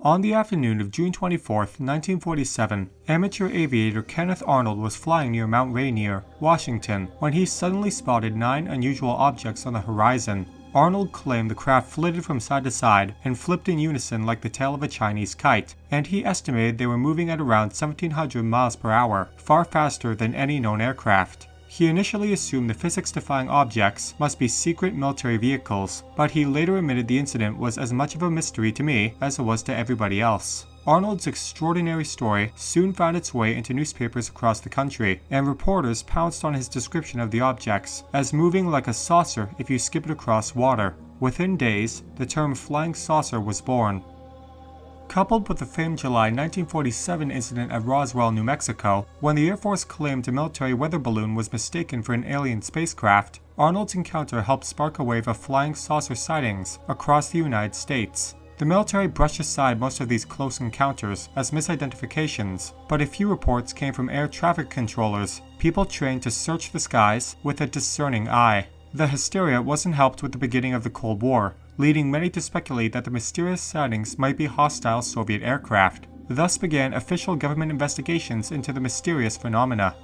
On the afternoon of June 24, 1947, amateur aviator Kenneth Arnold was flying near Mount Rainier, Washington, when he suddenly spotted 9 unusual objects on the horizon. Arnold claimed the craft flitted from side to side and flipped in unison like the tail of a Chinese kite, and he estimated they were moving at around 1,700 miles per hour, far faster than any known aircraft. He initially assumed the physics-defying objects must be secret military vehicles, but he later admitted the incident was as much of a mystery to me as it was to everybody else. Arnold's extraordinary story soon found its way into newspapers across the country, and reporters pounced on his description of the objects as moving like a saucer if you skip it across water. Within days, the term flying saucer was born. Coupled with the famed July 1947 incident at Roswell, New Mexico, when the Air Force claimed a military weather balloon was mistaken for an alien spacecraft, Arnold's encounter helped spark a wave of flying saucer sightings across the United States. The military brushed aside most of these close encounters as misidentifications, but a few reports came from air traffic controllers, people trained to search the skies with a discerning eye. The hysteria wasn't helped with the beginning of the Cold War, leading many to speculate that the mysterious sightings might be hostile Soviet aircraft. Thus began official government investigations into the mysterious phenomena.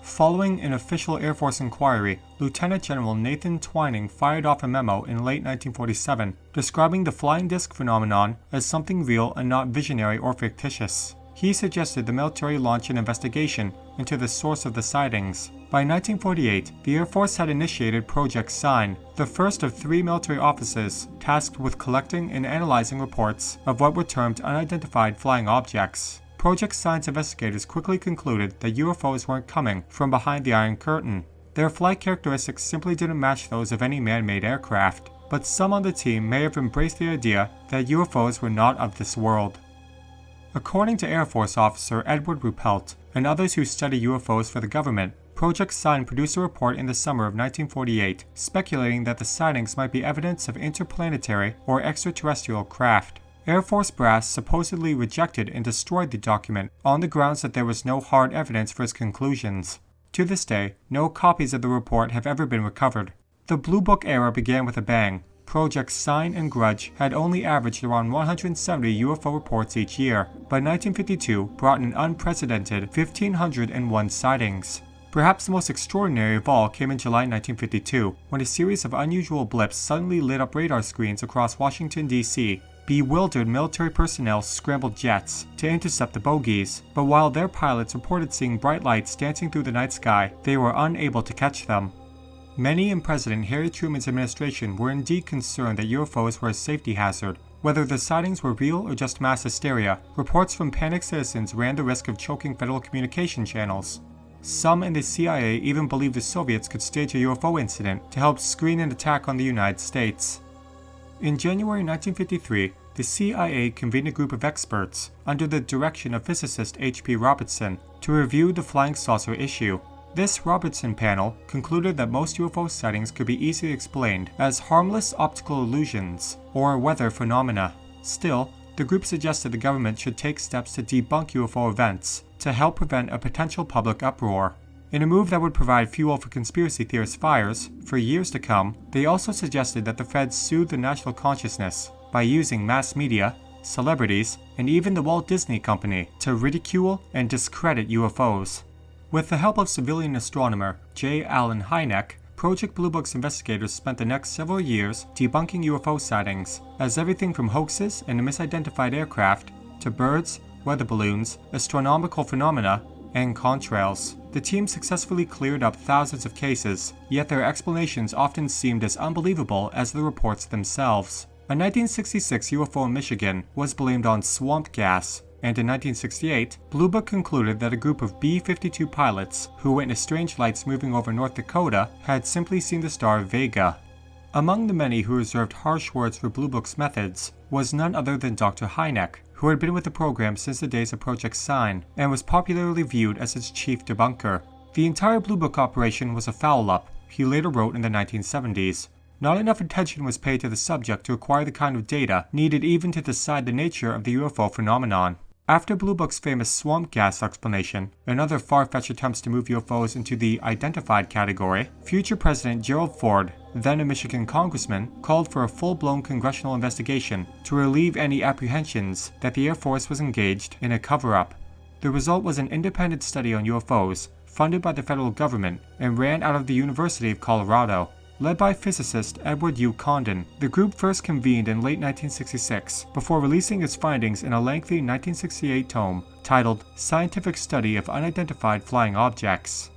Following an official Air Force inquiry, Lieutenant General Nathan Twining fired off a memo in late 1947 describing the flying disc phenomenon as something real and not visionary or fictitious. He suggested the military launch an investigation into the source of the sightings. By 1948, the Air Force had initiated Project Sign, the first of 3 military offices tasked with collecting and analyzing reports of what were termed unidentified flying objects. Project Sign's investigators quickly concluded that UFOs weren't coming from behind the Iron Curtain. Their flight characteristics simply didn't match those of any man-made aircraft, but some on the team may have embraced the idea that UFOs were not of this world. According to Air Force officer Edward Ruppelt and others who study UFOs for the government, Project Sign produced a report in the summer of 1948 speculating that the sightings might be evidence of interplanetary or extraterrestrial craft. Air Force brass supposedly rejected and destroyed the document on the grounds that there was no hard evidence for its conclusions. To this day, no copies of the report have ever been recovered. The Blue Book era began with a bang. Project Sign and Grudge had only averaged around 170 UFO reports each year, but 1952 brought an unprecedented 1,501 sightings. Perhaps the most extraordinary of all came in July 1952, when a series of unusual blips suddenly lit up radar screens across Washington, D.C. Bewildered military personnel scrambled jets to intercept the bogies, but while their pilots reported seeing bright lights dancing through the night sky, they were unable to catch them. Many in President Harry Truman's administration were indeed concerned that UFOs were a safety hazard. Whether the sightings were real or just mass hysteria, reports from panicked citizens ran the risk of choking federal communication channels. Some in the CIA even believed the Soviets could stage a UFO incident to help screen an attack on the United States. In January 1953, the CIA convened a group of experts under the direction of physicist H.P. Robertson to review the flying saucer issue. This Robertson panel concluded that most UFO sightings could be easily explained as harmless optical illusions or weather phenomena. Still, the group suggested the government should take steps to debunk UFO events to help prevent a potential public uproar. In a move that would provide fuel for conspiracy theorist fires for years to come, they also suggested that the feds soothe the national consciousness by using mass media, celebrities, and even the Walt Disney Company to ridicule and discredit UFOs. With the help of civilian astronomer J. Allen Hynek, Project Blue Book's investigators spent the next several years debunking UFO sightings, as everything from hoaxes and misidentified aircraft to birds, weather balloons, astronomical phenomena, and contrails. The team successfully cleared up thousands of cases, yet their explanations often seemed as unbelievable as the reports themselves. A 1966 UFO in Michigan was blamed on swamp gas, and in 1968, Blue Book concluded that a group of B-52 pilots who witnessed strange lights moving over North Dakota had simply seen the star Vega. Among the many who reserved harsh words for Blue Book's methods was none other than Dr. Hynek, who had been with the program since the days of Project Sign and was popularly viewed as its chief debunker. The entire Blue Book operation was a foul-up, he later wrote in the 1970s. Not enough attention was paid to the subject to acquire the kind of data needed even to decide the nature of the UFO phenomenon. After Blue Book's famous swamp gas explanation and other far-fetched attempts to move UFOs into the identified category, future President Gerald Ford, then a Michigan congressman, called for a full-blown congressional investigation to relieve any apprehensions that the Air Force was engaged in a cover-up. The result was an independent study on UFOs, funded by the federal government and ran out of the University of Colorado. Led by physicist Edward U. Condon, the group first convened in late 1966 before releasing its findings in a lengthy 1968 tome titled Scientific Study of Unidentified Flying Objects.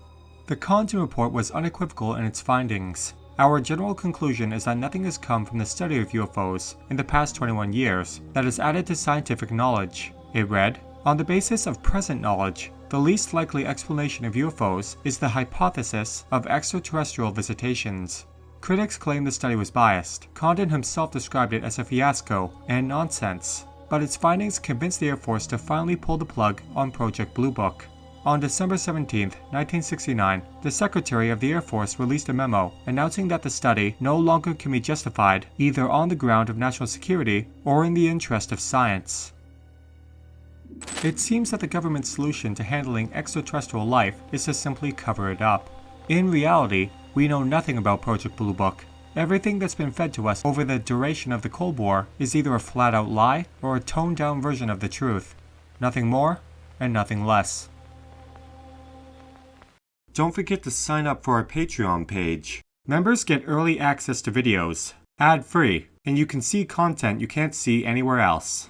The Condon report was unequivocal in its findings. Our general conclusion is that nothing has come from the study of UFOs in the past 21 years that is added to scientific knowledge. It read, on the basis of present knowledge, the least likely explanation of UFOs is the hypothesis of extraterrestrial visitations. Critics claim the study was biased. Condon himself described it as a fiasco and nonsense, but its findings convinced the Air Force to finally pull the plug on Project Blue Book. On December 17, 1969, the Secretary of the Air Force released a memo announcing that the study no longer can be justified either on the ground of national security or in the interest of science. It seems that the government's solution to handling extraterrestrial life is to simply cover it up. In reality, we know nothing about Project Blue Book. Everything that's been fed to us over the duration of the Cold War is either a flat-out lie or a toned-down version of the truth. Nothing more and nothing less. Don't forget to sign up for our Patreon page. Members get early access to videos, ad-free, and you can see content you can't see anywhere else.